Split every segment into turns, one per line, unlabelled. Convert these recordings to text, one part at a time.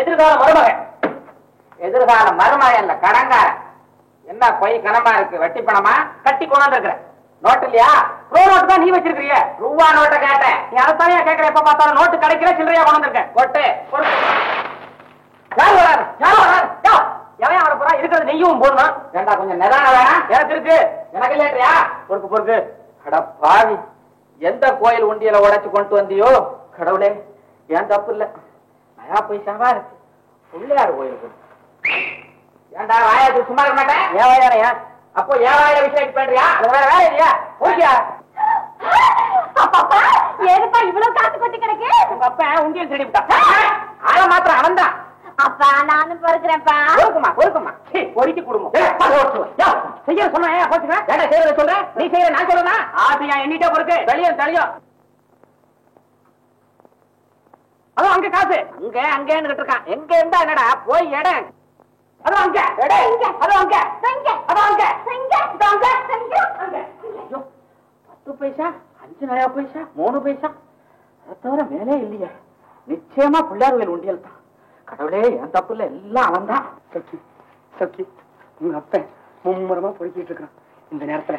எதிர்கால மருமகன். எதிர்கால மருமகன் இல்ல, கடங்கார. என்ன பொய் கனமா இருக்கு? வெட்டி பணமா கட்டி கொண்டாந்து இருக்கிற நோட்டு இல்லையா? ரூ நோட்டு தான் நீ வச்சிருக்கிறிய. ரூபா நோட்டை கேட்டேன், நீ அதைத்தானே கேட்கிற. எப்ப பார்த்தாலும் நோட்டு கிடைக்கல, சில்லறையா கொண்டு இருக்க. கொட்டு. யார் வராது? யார் வராது? எவன் வர போறா? இருக்கிறது நெய்யும் போடணும். ஏண்டா கொஞ்சம் நிதானம் வேணாம்? எனக்கு இருக்கு. எனக்கு இல்லையா? பொறுக்கு பொறுக்கு. அட பாவி, எந்த கோயில் உண்டியல உடைச்சு கொண்டு வந்தியோ கடவுளே, ஏன் தப்பு இல்ல. நயா பைசாவா இருக்கு. பிள்ளையார் கோயிலுக்கு ஏன்டா வாயாச்சு சும்மா இருக்க மாட்டேன்? ஏன் வாயாரையா? அப்போ ஏன் வாயில விஷயம் பண்றியா? அது வேற வேலை இல்லையா? ஓகேயா?
ஏதுப்பா இவ்வளவு காசு கொட்டி கிடக்கு?
உங்க அப்பா உண்டியல் திருடி விட்டான். ஆள மாத்திரம் அவன் தான்.
அப்பா நானும் பொறுக்கிறேன்ப்பா.
பொறுக்குமா பொறுக்குமா? பொறுக்கி குடும்பம் செய்ய சொன்ன செய்யறத சொல்ற, நீ செய்யற நான் சொல்றேன். ஆசையா எண்ணிட்டே பொறுக்கு. தெளியும் தெளியும். அதுவும் அங்க காசு அங்க அங்கன்னு இருக்கான். எங்க இருந்தா என்னடா போய் இடம். அதுவும் அங்க இங்க, அதுவும் அங்க அங்க, அதுவும் அங்க அங்க அங்க. 10 பைசா, 5 நயா பைசா, 3 பைசா, அதை தவிர மேலே இல்லையே. நிச்சயமா பிள்ளையார் கோயில் உண்டியல் தான். கடவுளே, என் தப்பு இல்ல, எல்லாம் அவன் தான். சக்கி சக்கி, உங்க அப்பன் மும்முரமா பொறுக்கிட்டு இருக்கான். இந்த நேரத்துல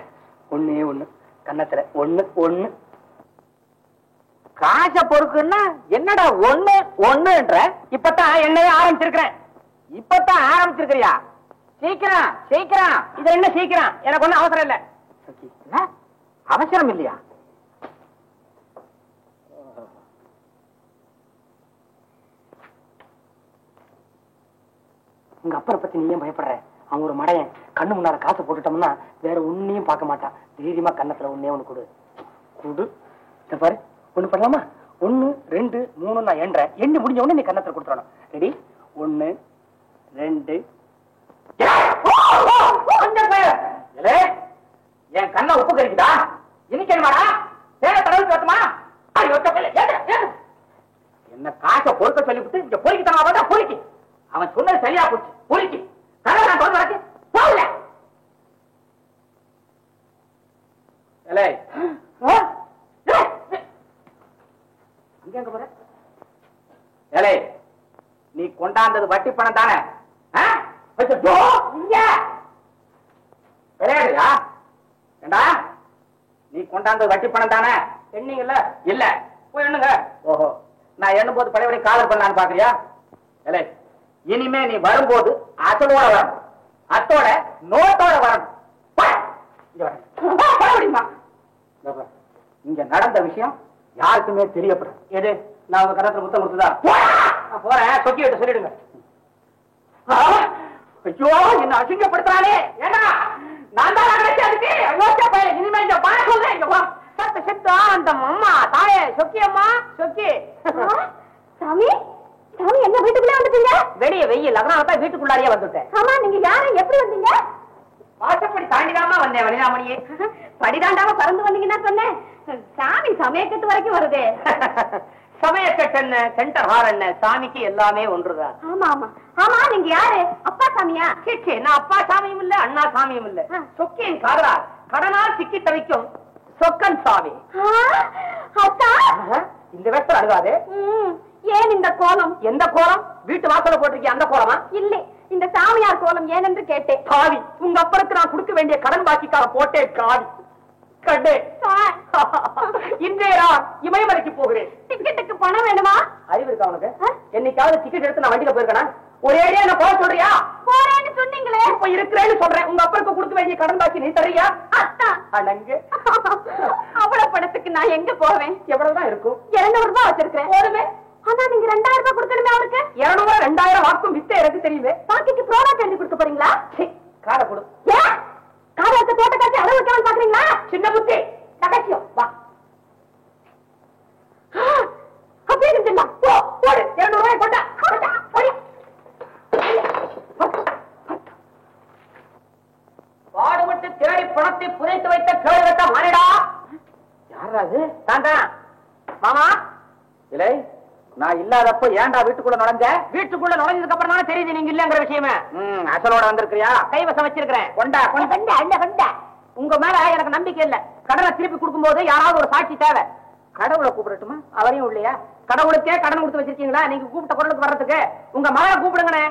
ஒண்ணே ஒண்ணு, கன்னத்துல ஒண்ணு ஒண்ணு. காச பொறுக்குன்னா என்னடா ஒண்ணு ஒண்ணுன்ற? இப்பதான் என்னவே ஆரம்பிச்சிருக்கிறேன். இப்பதான் ஆரம்பிச்சிருக்கிறியா? சீக்கிரம் சீக்கிரம். இது என்ன சீக்கிரம்? எனக்கு ஒண்ணும் அவசரம் இல்ல. சக்கி, அவசரம் இல்லையா? உங்க அப்பரை பத்தி நீ ஏன் பயப்படுற? அவன் ஒரு மடையன். கண்ணு முன்னால காசு போட்டுட்டோம்னா வேற ஒன்னையும் பார்க்க மாட்டான். தைரியமா கண்ணத்துல ஒன்னே ஒண்ணு கொடு கொடு. இத பாரு, ஒண்ணு பண்ணலாமா? 1 2 3 நான் எண்றேன். எண்ணி முடிஞ்ச உடனே நீ கண்ணத்துல கொடுத்துடணும். ரெடி? 1 2. என் கண்ண உப்பு கறிக்குதா? இனிக்கணுமாடா? தேவை கடவுள் பார்த்துமா? என்ன காசை பொறுக்க சொல்லிவிட்டு இங்க பொறுக்கித்தனா? பொறுக்கி. அவன் சொன்னது சரியா போச்சு. பொறுக்கி கடை நான் சொல்ல வரக்கு போகல. அங்க போற? ஏலே, நீ கொண்டாந்தது வட்டி பணம் தானே? விளையாடுயா? ஏண்டா, நீ கொண்டாந்தது வட்டி பணம் தானே? எண்ணீங்கல்ல? இல்ல, போய் எண்ணுங்க. ஓஹோ, நான் எண்ணும் போது பழையபடி காதல் பண்ணலான்னு பாக்குறியா? ஏலே, இனிமே நீ வரும்போது அசலோட வரணும், அத்தோட நோட்டோட வரணும். இங்க நடந்த விஷயம் யாருக்குமே தெரியப்படும். எது? நான் உங்க கணத்துல முத்தம் கொடுத்துதா? போறேன், சொக்கி விட்டு சொல்லிடுங்க. ஐயோ, என்ன அசிங்கப்படுத்துறானே. ஏன்னா நான் தான் அதுக்கு இனிமே இந்த பாய சொல்றேன். அந்த அம்மா தாயே, சொக்கி அம்மா, சொக்கி.
சாமி சாமி, என்ன வீட்டுக்குள்ளே வந்துட்டீங்க?
வெளியே வெயில், அதனால தான் வீட்டுக்குள்ளாரியே வந்துட்டேன்.
ஆமா, நீங்க யாரு, எப்படி வந்தீங்க?
வாசப்படி தாண்டிதாமா வந்தேன். வனிதாமணியே,
படிதாண்டாம பறந்து வந்தீங்கன்னா சொன்னேன். சாமி சமயக்கட்டு வரைக்கும் வருது.
சமயக்கட்டு என்ன, சென்டர் ஹார் என்ன, சாமிக்கு எல்லாமே ஒன்றுதான்.
ஆமா ஆமா ஆமா. நீங்க யாரு? அப்பா சாமியா?
சே, நான் அப்பா சாமியும் இல்ல, அண்ணா சாமியும் இல்ல. சொக்கின் காதலா, கடனால் சிக்கி தவிக்கும் சொக்கன் சாமி.
அத்தா,
இந்த வேஷம் அழுகாது.
ஏன் இந்த கோலம்?
எந்த கோலம்? வீட்டு வாசல போட்டிருக்கீங்க அந்த கோலமா?
இல்லை, இந்த சாமியார் கோலம் ஏன் என்று கேட்டேன்.
காவி, உங்க அப்பருக்கு நான் கொடுக்க வேண்டிய கடன் பாக்கிக்கார போட்டேன் காவி. கண்டே, இன்றைய நான் இமயமலைக்கு போகிறேன்.
டிக்கெட்டுக்கு பணம் வேணுமா?
அறிவு இருக்கா உனக்கு? என்னைக்காவது டிக்கெட் எடுத்து நான் வண்டியில போயிருக்கேன்? ஒரே ஏரியா என்ன போக சொல்றியா?
போறேன்னு சொன்னீங்களே.
இப்ப இருக்கிறேன்னு சொல்றேன். உங்க அப்பருக்கு கொடுக்க வேண்டிய கடன் பாக்கி நீ தரியா?
அத்தா,
அடங்கு.
அவ்வளவு பணத்துக்கு நான் எங்க போவேன்?
எவ்வளவுதான் இருக்கும்?
200 ரூபாய் வச்சிருக்கேன். போதுமே. ஆனா நீங்க 2000 ரூபாய் கொடுக்கணுமே அவருக்கு.
200 2000 வாக்கும் வித்த எனக்கு தெரியுது.
பாக்கிக்கு ப்ரோடக்ட் எழுதி கொடுக்க போறீங்களா?
காரை கொடு.
ஏன் காரத்தை தோட்ட காட்சி அளவு வைக்கணும்னு பாக்குறீங்களா?
சின்ன புத்தி தகச்சியம் வா.
அப்படியே செஞ்சிடலாம்.
போடு, 200 ரூபாய் கொண்டா. பாடுபட்டு தேடி பணத்தை புதைத்து வைத்த கேள்வி வைத்த மனிடா. யாராது? தாண்டா மாமா. இல்லை, நான் இல்லாதப்ப ஏன்டா வீட்டுக்குள்ள நுழைஞ்ச? வீட்டுக்குள்ள நுழைஞ்சதுக்கு அப்புறம் தானே தெரியுது நீங்க இல்லங்கிற விஷயமே. அசலோட வந்திருக்கியா? கைவசம் வச்சிருக்கிறேன். கொண்டா கொண்டா. உங்க மேல எனக்கு நம்பிக்கை இல்ல. கடனை திருப்பி கொடுக்கும் போது யாராவது ஒரு சாட்சி தேவை. கடவுளை கூப்பிடட்டுமா? அவரையும் இல்லையா? கடவுளுக்கே கடன் கொடுத்து வச்சிருக்கீங்களா நீங்க கூப்பிட்ட குரலுக்கு வர்றதுக்கு? உங்க மகளை கூப்பிடுங்கண்ணே.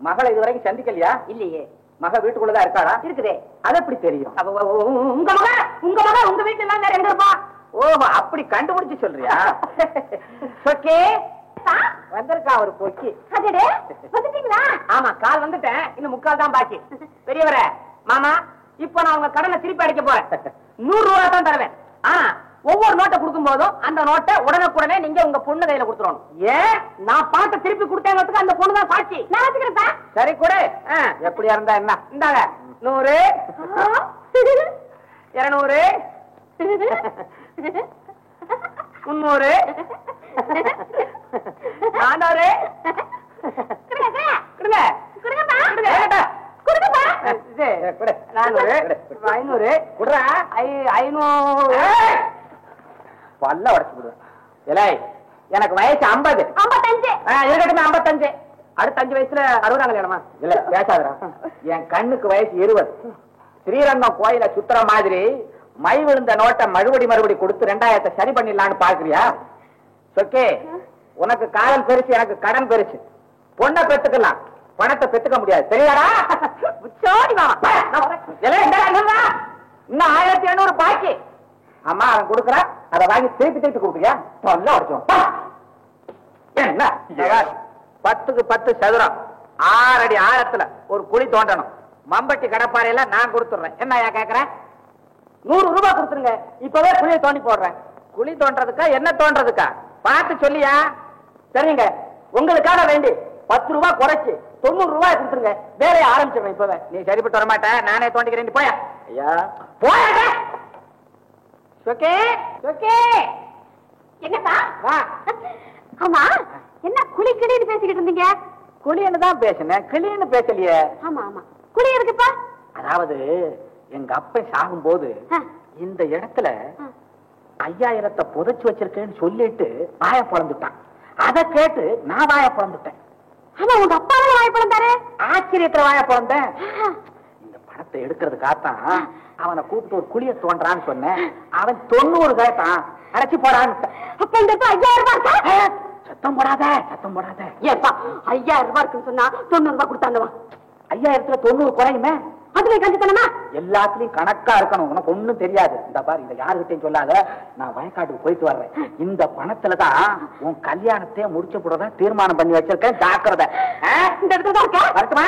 மகளை இது வரைக்கும் சந்திக்கலையா? இல்லையே. மக வீட்டுக்குள்ளதான் இருக்காளா? இருக்குதே. அது எப்படி தெரியும்? உங்க மக உங்க வீட்டுல எல்லாம் வேற எங்க இருப்பா? ஓஹோ, அப்படி கண்டுபிடிச்சு சொல்றியா? ஓகே, வந்திருக்கா ஒரு பொக்கி. வந்துட்டீங்களா? ஆமா, கால் வந்துட்டேன், இன்னும் முக்கால் தான் பாக்கி. பெரியவரே, மாமா, இப்ப நான் உங்க கடனை திருப்பி அடிக்க போறேன். 100 ரூபாய் தான் தருவேன். ஆனா ஒவ்வொரு நோட்டை கொடுக்கும் போதும் அந்த நோட்டை உடனுக்குடனே நீங்க உங்க பொண்ணு கையில கொடுத்துடணும். ஏன்? நான் பணத்தை திருப்பி கொடுத்தேங்கிறதுக்கு அந்த பொண்ணு தான் சாட்சி. நான் வச்சுக்கிறேன். சரி கொடு. எப்படியா இருந்தா என்ன? இந்தாங்க 100, 200, 300, 400. கொடுங்க. கொடுங்கப்பா. கொடுங்க. கொடுங்கப்பா. 400, 500, குடுறா. 500. பல்ல உடைச்சு விடுவேன். இலை, எனக்கு வயசு 50. 55. இருக்கட்டுமே 55. அடுத்த 5 வயசுல 60 கல்யாணமா? இல்ல, பேசாதடா. என் கண்ணுக்கு வயசு 20. ஸ்ரீரங்கம் கோயில சுத்துற மாதிரி மை விழுந்த நோட்டை மறுபடி கொடுத்து 2000 சரி பண்ணிடலான்னு பாக்குறியா? ஓகே, உனக்கு காதல் பெருசு, எனக்கு கடன் பெருசு. பொண்ணை பெத்துக்கலாம், பணத்தை பெத்துக்க முடியாது. சரியாடா? இன்னும் 1800 பாக்கி. அம்மா அவன் கொடுக்குறான், அதை வாங்கி திருப்பி கொடுக்குறியா? சொல்ல உடைச்சோம். என்ன 10க்கு 10 சதுரம் 6 அடி ஆழத்துல ஒரு குழி தோண்டணும். மம்பட்டி கடப்பாறையில நான் கொடுத்துடுறேன். என்னயா கேக்குறேன்? 100 ரூபாய் கொடுத்துருங்க, இப்பவே குழியை தோண்டி போடுறேன். குழி தோன்றதுக்கா என்ன தோன்றதுக்கா? பார்த்து சொல்லியா? சரிங்க, உங்களுக்காக வேண்டி 10 ரூபாய் குறைச்சு 90 ரூபாய் கொடுத்துருங்க. வேலையை ஆரம்பிச்சிடுறேன் இப்பவே. நீ சரிப்பட்டு வர மாட்டேன், நானே தோண்டிக்கிறேன். போயா ஐயா, போயா. Okay okay.
என்னப்பா? ஆமா, என்ன குழி கிளின்னு பேசிக்கிட்டு இருந்தீங்க?
குழின்னு தான் பேசினேன், கிளின்னு பேசலையே.
ஆமா ஆமா, குழி இருக்குப்பா.
அதாவது எங்க அப்பன் சாகும் போது இந்த இடத்துல 5000 புதைச்சு வச்சிருக்கேன்னு சொல்லிட்டு வாய பொழந்துட்டான். அதை கேட்டு நான் வாய பொழந்துட்டேன்.
ஆமா, உங்க அப்பா வாய பொழந்தாரு?
ஆச்சரியத்துல வாய பொழந்தேன். இந்த பணத்தை எடுக்கிறதுக்காகத்தான் அவனை கூப்பிட்டு ஒரு குழிய தோன்றான்னு சொன்னேன். அவன் 90 கேட்டான், அடைச்சு போடான்னு.
அப்ப இந்த 5000 ரூபாய்.
சத்தம் போடாத, சத்தம் போடாத.
ஏப்பா, 5000 ரூபாய் இருக்குன்னு சொன்னா 90 ரூபாய் கொடுத்தாண்டவா?
5000த்துல 90 குறையுமே.
அதுல கண்டுத்தனமா?
எல்லாத்துலயும் கணக்கா இருக்கணும். உனக்கு ஒண்ணும் தெரியாது. இந்த பாரு, இந்த யாருகிட்டையும் சொல்லாத. நான் வயக்காட்டுக்கு போயிட்டு வர்றேன். இந்த பணத்துலதான் உன் கல்யாணத்தையே முடிச்சு போடுறதா தீர்மானம் பண்ணி வச்சிருக்கேன். ஜாக்கிரதை.
இந்த இடத்துல தான் இருக்கா?
வரட்டுமா?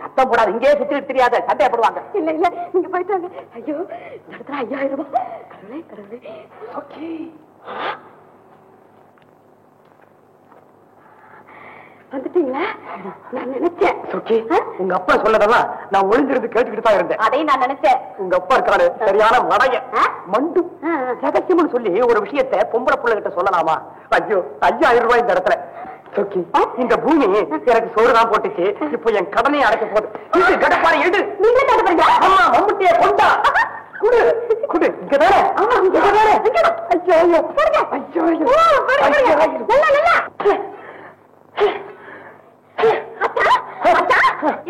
சத்தம் போடாது, இங்கே சுத்திட்டு தெரியாத, சந்தேகப்படுவாங்க.
இல்ல இல்ல, இங்க போயிட்டு வாங்க. ஐயோ, இந்த இடத்துல 5000 ரூபாய். கடவுளே கடவுளே. ஓகே, வந்துட்டீங்களா? நான் நினைச்சேன்.
உங்க அப்பா சொல்லதெல்லாம் நான் ஒளிஞ்சிருந்து கேட்டுக்கிட்டு தான் இருந்தேன்.
அதையும் நான் நினைச்சேன்.
உங்க அப்பா இருக்காரு சரியான மடைய மண்டு. ரகசியம்னு சொல்லி ஒரு விஷயத்தை பொம்பளை புள்ள கிட்ட சொல்லலாமா? ஐயோ, 5000 ரூபாய் இந்த இடத்துல. இந்த பூமி எனக்கு சோறுதான் போட்டுச்சு. இப்போ என் கடனை அடைக்க போகுது. கடப்பாறை எடு.
நீங்களே தடுப்பீங்க?
ஆமா, மம்முட்டிய கொண்டா. குடு குடு. இங்கதானே?
ஆமா, இங்கதானே.
ஐயோ ஐயோ ஐயோ.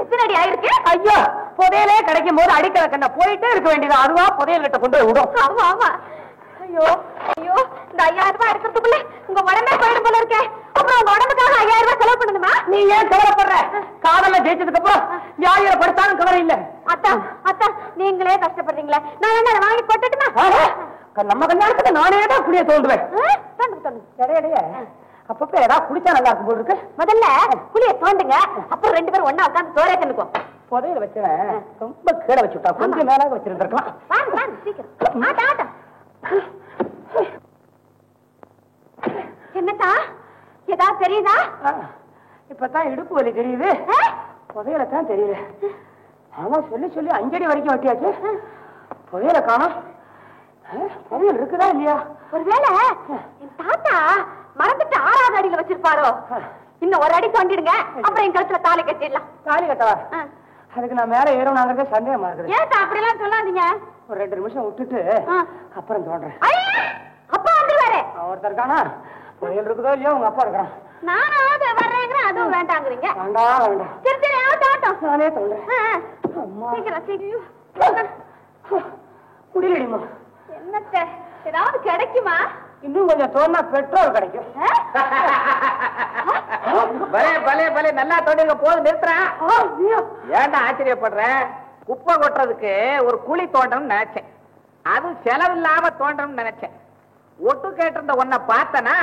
எத்தனை அடி ஆயிருக்கு?
ஐயா, புதையலே கிடைக்கும் போது அடிக்கல கண்ண போயிட்டே இருக்க வேண்டியது. அதுவா புதையல் கிட்ட கொண்டு விடும்.
ஆமா ஆமா. ஐயோ ஐயோ, இந்த 5000 ரூபாய் எடுக்கிறதுக்குள்ள உங்க உடம்பே போயிடும் போல இருக்கே. அப்புறம் உங்க உடம்புக்காக 5000 ரூபாய் செலவு பண்ணணுமா?
நீ ஏன் கவலைப்படுற? காதல ஜெயிச்சதுக்கு அப்புறம் 1000 படுத்தாலும் கவலை இல்ல.
அத்தா அத்தா, நீங்களே கஷ்டப்படுறீங்களே, நான் என்ன வாங்கி போட்டுட்டுமா?
நம்ம கல்யாணத்துக்கு நானே தான் குடிய தோண்டுவேன். இடையிடையே அப்பப்ப ஏதாவது குடிச்சா நல்லா இருக்கும் போல இருக்கு.
முதல்ல புளிய தோண்டுங்க, அப்புறம் 2 பேரும் ஒண்ணா உட்காந்து சோறே தின்னுக்குவோம்.
புதையில வச்சுவேன், ரொம்ப கீழே வச்சுட்டா. கொஞ்சம் மேலாக வச்சிருந்திருக்கலாம்.
வாங்க வாங்க, சீக்கிரம். ஆட்டா ஆட்டா. என்னத்தா, ஏதாவது தெரியுதா?
இப்பதான் இடுப்பு வலி தெரியுது, புதையில தான் தெரியல. ஆமா, சொல்லி சொல்லி 5 அடி வரைக்கும் வெட்டியாச்சு. புதையில காணோம். புதையல் இருக்குதா இல்லையா?
ஒருவேளை என் தாத்தா மறந்துட்டு 6வது அடியில வச்சிருப்பாரோ. இன்னும் ஒரு அடி தோண்டிடுங்க, அப்புறம் என் கழுத்துல தாலி கட்டிடலாம்.
தாலி கட்டவா? அதுக்கு நான் மேல ஏறணுங்கிறத சந்தேகமா இருக்குது.
ஏன் அப்படி எல்லாம் சொல்லாதீங்க.
ஒரு 2 நிமிஷம் விட்டுட்டு அப்புறம் தோன்றேன்.
அப்பா வந்துருவாரு.
ஒருத்தர் காணா. புதையல் இருக்குதோ இல்லையோ, உங்க அப்பா இருக்கிறான்.
நானாவது வர்றேங்கிறேன், அதுவும் வேண்டாங்கிறீங்க.
வேண்டாம் வேண்டாம்.
சரி சரி, ஆட்டம்.
நானே சொல்றேன்.
சீக்கிரம் சீக்கிரம்.
முடியலடிமா.
என்னத்த, ஏதாவது கிடைக்குமா?
இன்னும் கொஞ்சம் தோணா பெட்ரோல் கிடைக்கும். பலே பலே பலே நல்லா தோண்டிங்க போது நிறுத்துறேன். ஏன்டா ஆச்சரியப்படுற? குப்பை கொட்டுறதுக்கு ஒரு குழி தோண்டணும்னு நினைச்சேன். அது செலவு இல்லாம தோண்டணும்னு நினைச்சேன். ஒட்டு கேட்டிருந்த உன்னை பார்த்தனா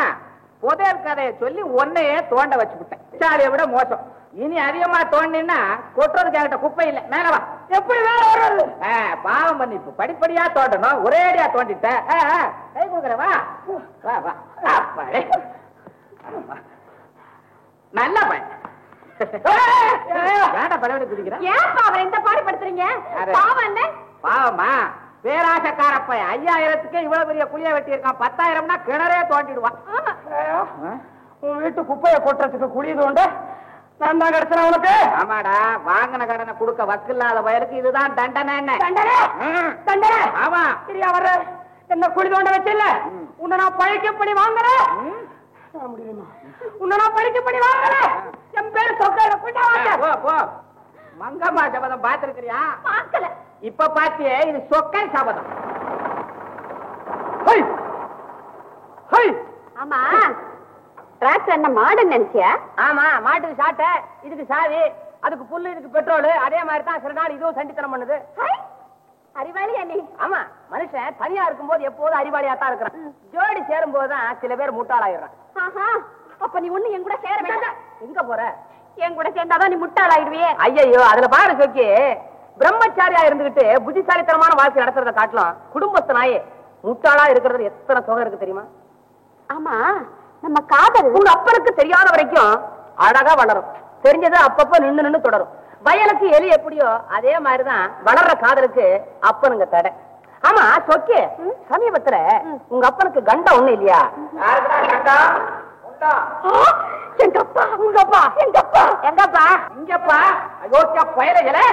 புதையல் கதையை சொல்லி உன்னையே தோண்ட வச்சுக்கிட்டேன். சாலியை விட மோசம். இனி அதிகமா தோண்டினா கொட்டுறதுக்கு என்கிட்ட குப்பை இல்லை. மேல வா. எப்படி மேல வர்றது? பாவம் பண்ணி இப்ப படிப்படியா தோண்டணும். ஒரேடியா தோண்டிட்ட. கை கொடுக்குற வா வா வா. நல்ல பையன். வேண்டாம் பழவடி குடிக்கிறேன்.
ஏன் அவரை இந்த பாடுபடுத்துறீங்க? பாவம் என்ன?
பாவமா? பேராசக்கார பையன் 5000க்கு இவ்வளவு பெரிய குழிய வெட்டி இருக்கான். 10,000னா கிணறே தோண்டிடுவான். உன் வீட்டு குப்பையை கொட்டுறதுக்கு குழி தோண்ட நான் தான் கிடைச்சேன் உனக்கு. ஆமாடா, வாங்கின கடனை கொடுக்க வக்கில்லாத வயலுக்கு இதுதான் தண்டனை. என்ன தண்டனை? தண்டனை. ஆமா. சரியா வர்ற என்ன குழி தோண்ட வச்சில்ல, உன்னை நான் பழிக்கப்படி வாங்குறேன். முடியுமா? உன்னை நான் பழிக்கப்படி வாங்குறேன். என் பேர் சொக்கல. போ போ. மங்கம்மா சபதம் பாத்திருக்கிறியா?
பார்க்கல.
இப்ப பாத்தியே, இது சொக்கை சபதம்.
ஆமா, டிராக்டர் என்ன மாடுன்னு நினைச்சியா?
ஆமா, மாட்டுக்கு சாட்டை, இதுக்கு சாவி, அதுக்கு புல்லு, இதுக்கு பெட்ரோல். அதே மாதிரி தான் சில நாள் இதுவும் சண்டித்தனம் பண்ணுது.
அறிவாளியா நீ?
ஆமா, மனுஷன் தனியா இருக்கும்போது எப்போதும் அறிவாளியா தான் இருக்கிறான். ஜோடி சேரும் போதுதான் சில பேர் முட்டாளாயிடுறான்.
அப்ப நீ ஒண்ணு என் கூட சேர வேண்டாம்.
எங்க போற?
என் கூட சேர்ந்தாதான் நீ முட்டாளாயிடுவியே.
ஐயோ, அதுல பாரு சொக்கி, பிரம்மச்சாரியா இருந்துகிட்டு புத்திசாலித்தனமான வாழ்க்கை நடத்துறத காட்டலாம் குடும்பஸ்தனாயே முட்டாளா இருக்கிறது எத்தனை சுகம் இருக்கு தெரியுமா?
ஆமா, நம்ம காதல்
உங்க அப்பனுக்கு தெரியாத வரைக்கும் அழகா வளரும். தெரிஞ்சது அப்பப்ப நின்னு தொடரும். வயலுக்கு எலி எப்படியோ அதே மாதிரிதான் வளர்ற காதலுக்கு அப்பனுங்க தடை. ஆமா சொக்கி, சமீபத்துல உங்க அப்பனுக்கு கண்டம் ஒண்ணு இல்லையா?
எங்கப்பா, உங்கப்பா, எங்கப்பா,
எங்கப்பா, இங்கப்பா. யோசிச்சா பயலைகளே,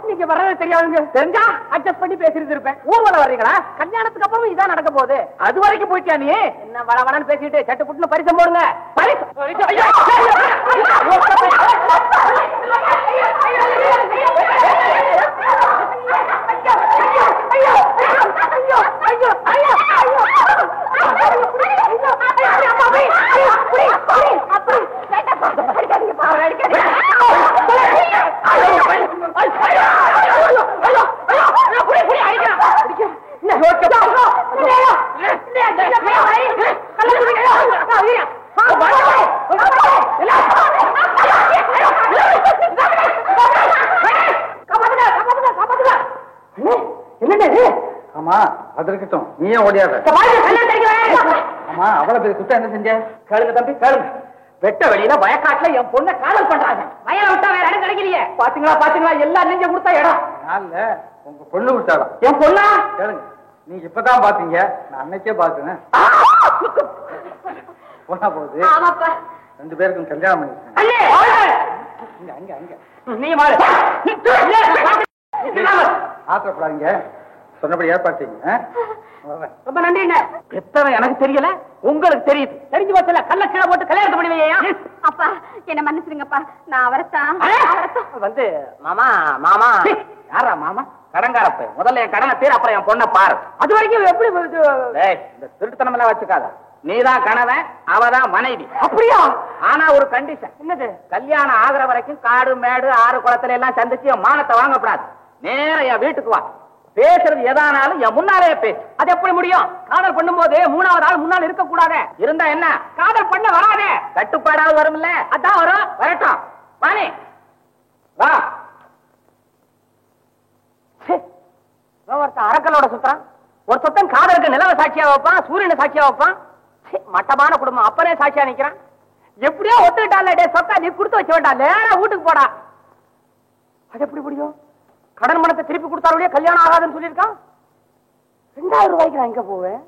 நீங்க வர்றது தெரியாதுங்க. தெரிஞ்சா அட்ஜஸ்ட் பண்ணி பேசிட்டு இருப்பேன். ஊர்வலம் வர்றீங்களா? கல்யாணத்துக்கு அப்புறம் இதான் நடக்க போகுது. அது வரைக்கும் போயிட்டா நீ என்ன வளவளன்னு பேசிட்டு சட்டு புட்டுன்னு பரிசம் போடுங்க.
ஆமா, அது இருக்கட்டும், நீயே ஓடியாத. ஆமா, அவ்வளவு பெரிய குத்தம் என்ன செஞ்ச?
கேளுங்க தம்பி, கேளுங்க. வெட்ட வெளியில வயக்காட்டுல என் பொண்ணை காதல் பண்றாங்க. வயலை விட்டா வேற இடம் கிடைக்கலையே. பாத்தீங்களா பாத்தீங்களா, எல்லாம் நெஞ்ச கொடுத்தா இடம்.
நான்ல உங்க பொண்ணு விட்டாலும்
என் பொண்ணா?
கேளுங்க, நீங்க இப்பதான் பாத்தீங்க, நான் அன்னைக்கே பாத்துனேன். போனா போகுது.
ஆமாப்பா.
2 பேருக்கும் கல்யாணம் பண்ணிருக்கேன். அங்க அங்க
நீ மாறு.
ஆத்திரப்படாதீங்க, சொன்னபடி ஏற்பாடு செய்யுங்க.
ரொம்ப நன்றி. எத்தனை எனக்கு தெரியல, உங்களுக்கு தெரியுது. தெரிஞ்சு வச்சல கல்ல கீழே போட்டு கல்யாணம் பண்ணி வையா.
அப்பா என்ன மன்னிச்சிருங்கப்பா, நான் அவரைத்தான்
வந்து மாமா மாமா. யாரா மாமா? கடங்காரப்ப. முதல்ல என் கடனை தீர, அப்புறம் என் பொண்ணை பாரு. அது வரைக்கும் எப்படி இந்த திருட்டுத்தனம் எல்லாம் வச்சுக்காத. நீதான் கணவன், அவதான் மனைவி. அப்படியா? ஆனா ஒரு கண்டிஷன். என்னது? கல்யாணம் ஆகுற வரைக்கும் காடு மேடு ஆறு குளத்துல எல்லாம் சந்திச்சு என் மானத்தை வாங்கப்படாது. நேரம் என் வீட்டுக்கு வா. பேசுறது எதானாலும் என் முன்னாலே பேசு. அது எப்படி முடியும்? காதல் பண்ணும் போது 3வது ஆள் முன்னால் இருக்க கூடாது. இருந்தா என்ன? காதல் பண்ண வராதே. கட்டுப்பாடாவது வரும்ல. அதான் வரும். வரட்டும். வாணி வா. ஒருத்தன் அரக்கலோட சுத்தம். ஒரு சுத்தம் காதலுக்கு நிலவ சாட்சியா வைப்பான், சூரியனை சாட்சியா வைப்பான். மட்டமான குடும்பம், அப்பனே சாட்சியா நிக்கிறான். எப்படியோ ஒத்துக்கிட்டால. டே சொக்கா, நீ கொடுத்து வச்ச வேண்டாம், நேரா வீட்டுக்கு போடா. அது எப்படி முடியும்? கடன் பணத்தை திருப்பி கொடுத்தாலே கல்யாணம் ஆகாதுன்னு சொல்லியிருக்கான். 2000 ரூபாய்க்கு நான் எங்க போவேன்?